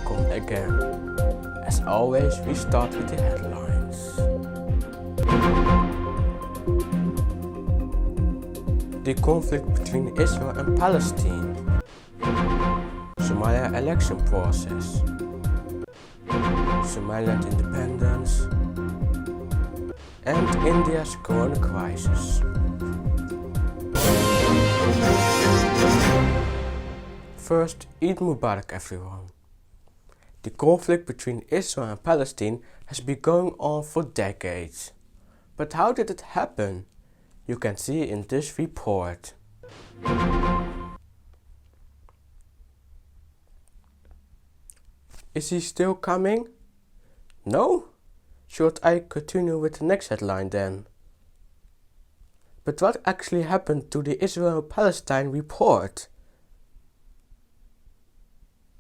welcome again. As always, we start with the headlines. The conflict between Israel and Palestine. Somalia election process. Somaliland independence. And India's corona crisis. First, Eid Mubarak everyone. The conflict between Israel and Palestine has been going on for decades. But how did it happen? You can see in this report. Is he still coming? No? Should I continue with the next headline then? But what actually happened to the Israel-Palestine report?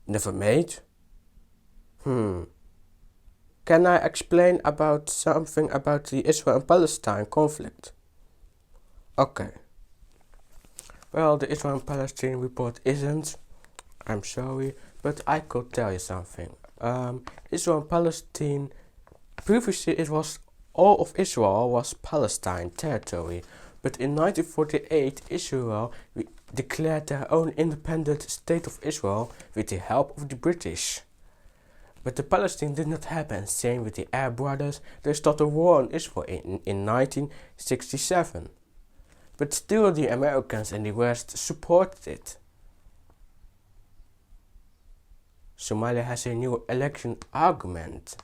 Never made? Can I explain something about the Israel and Palestine conflict? Okay. Well, the Israel and Palestine report isn't. I'm sorry, but I could tell you something. Israel and Palestine, previously it was all of Israel was Palestine territory, but in 1948 Israel declared their own independent state of Israel with the help of the British. But the Palestine did not happen. Same with the Arab brothers. They started a war on Israel in 1967. But still the Americans and the West supported it. Somalia has a new election argument.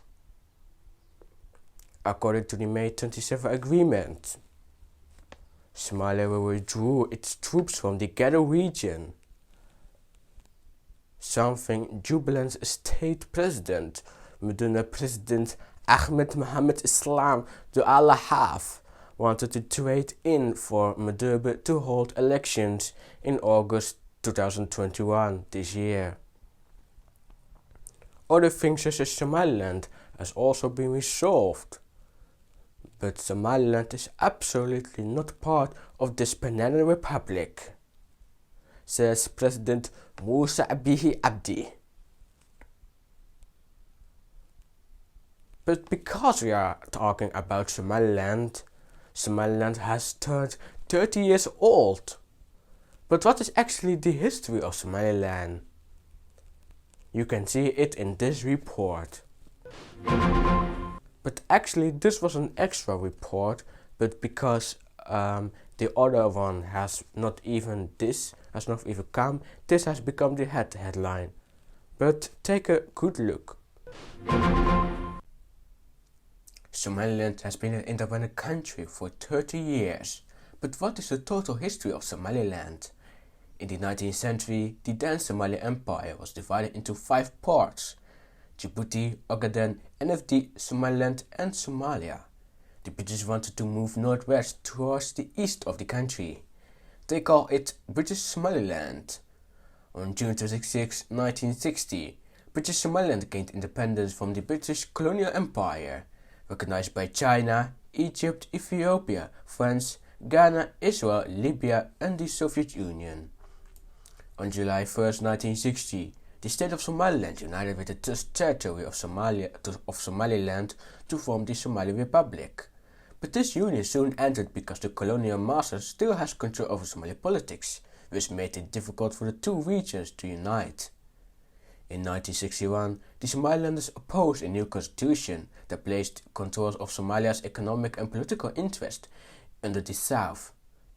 According to the May 27 agreement, Somalia will withdraw its troops from the Ghetto region. Something Jubilee's state president, Medina President Ahmed Mohamed Islam de Allah wanted to trade in for Medina to hold elections in August 2021 this year. Other things such as Somaliland has also been resolved. But Somaliland is absolutely not part of this banana republic, says President Musa Bihi Abdi. But because we are talking about Somaliland, Somaliland has turned 30 years old. But what is actually the history of Somaliland? You can see it in this report. But actually this was an extra report, but because the other one has not even come, this has become the headline. But take a good look. Somaliland has been an independent country for 30 years. But what is the total history of Somaliland? In the 19th century, the then Somali Empire was divided into 5 parts: Djibouti, Ogaden, NFD, Somaliland and Somalia. The British wanted to move northwest towards the east of the country. They call it British Somaliland. On June 26, 1960, British Somaliland gained independence from the British colonial empire, recognized by China, Egypt, Ethiopia, France, Ghana, Israel, Libya and the Soviet Union. On July 1, 1960, the state of Somaliland united with the territory of Somaliland to form the Somali Republic. But this union soon ended because the colonial master still has control over Somali politics, which made it difficult for the two regions to unite. In 1961, the Somalilanders opposed a new constitution that placed control of Somalia's economic and political interest under the South.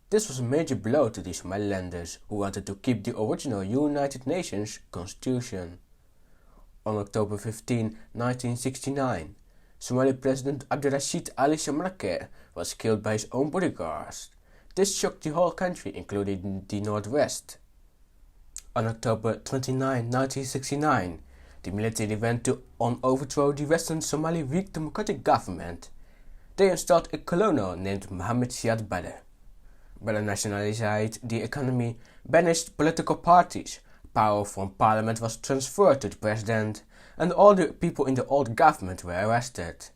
This was a major blow to the Somalilanders, who wanted to keep the original United Nations constitution. On October 15, 1969, Somali President Abdirashid Ali Shamarke was killed by his own bodyguards. This shocked the whole country, including the Northwest. On October 29, 1969, the military went on overthrow the Western Somali weak democratic government. They installed a colonel named Mohammed Siad Barre. Barre nationalized the economy, banished political parties, power from parliament was transferred to the president, and all the people in the old government were arrested.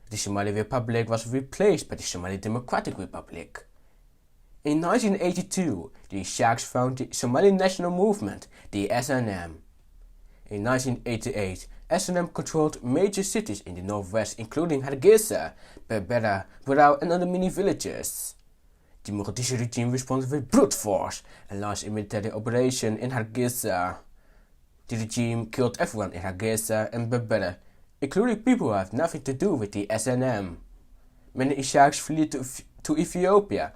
The Somali Republic was replaced by the Somali Democratic Republic. In 1982, the Sheikhs founded the Somali National Movement, the SNM. In 1988, S&M controlled major cities in the northwest including Hargeisa, Berbera, Burao and other mini villages. The Mogadishu regime responded with brute force and launched a military operation in Hargeisa. The regime killed everyone in Hargeisa and Berbera, including people who have nothing to do with the S&M. Many Ishaqs fled to Ethiopia,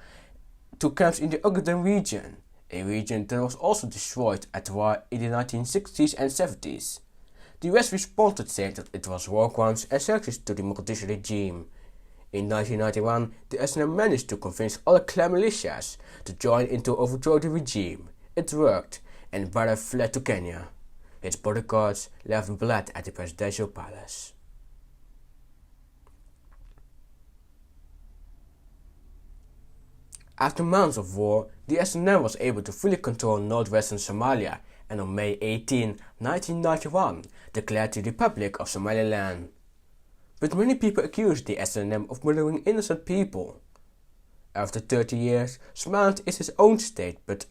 to camps in the Ogaden region, a region that was also destroyed at the war in the 1960s and 70s. The US responded saying that it was war crimes and sanctions to the Mogadishu regime. In 1991, the S&M managed to convince other clan militias to join in to overthrow the regime. It worked, and Bara fled to Kenya. His bodyguards left blood at the presidential palace. After months of war, the S&M was able to fully control northwestern Somalia and on May 18, 1991, declared the Republic of Somaliland. But many people accused the S&M of murdering innocent people. After 30 years, Somaliland is its own state, but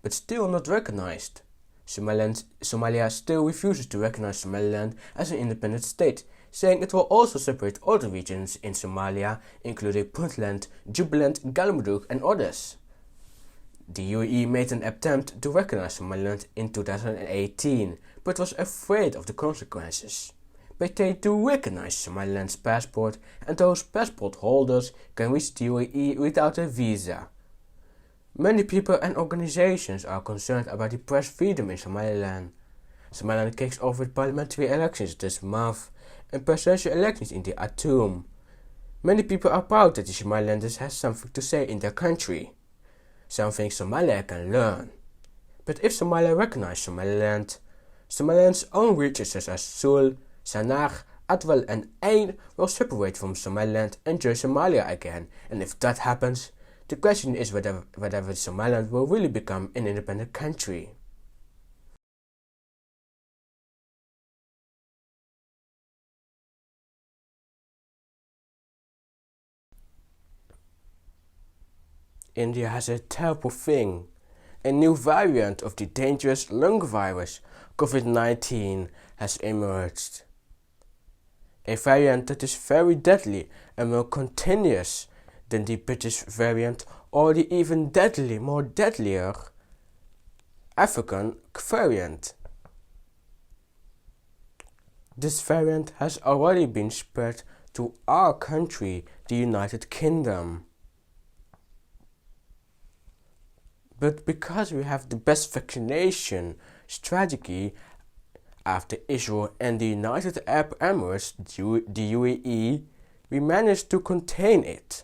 still not recognized. Somalia still refuses to recognize Somaliland as an independent state, saying it will also separate other regions in Somalia, including Puntland, Jubaland, Galmudug and others. The UAE made an attempt to recognize Somaliland in 2018, but was afraid of the consequences. But they do recognize Somaliland's passport, and those passport holders can reach the UAE without a visa. Many people and organizations are concerned about the press freedom in Somaliland. Somaliland kicks off with parliamentary elections this month and presidential elections in the autumn. Many people are proud that the Somalilanders have something to say in their country, something Somalia can learn. But if Somalia recognizes Somaliland, Somaliland's own regions such as Sul, Sanaa, Adwal and Ain will separate from Somaliland and join Somalia again, and if that happens, the question is whether Somaliland will really become an independent country. India has a terrible thing. A new variant of the dangerous lung virus, COVID-19, has emerged. A variant that is very deadly and more contagious than the British variant or the even more deadlier African variant. This variant has already been spread to our country, the United Kingdom. But because we have the best vaccination strategy after Israel and the United Arab Emirates, the UAE, we managed to contain it.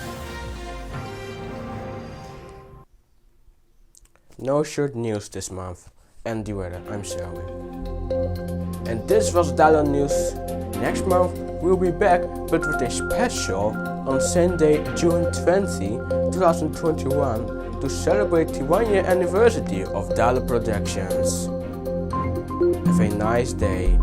No short news this month, and the weather, I'm sorry. And this was Dallo News. Next month we'll be back, but with a special on Sunday, June 20, 2021, to celebrate the 1-year anniversary of Dallo Productions. Have a nice day.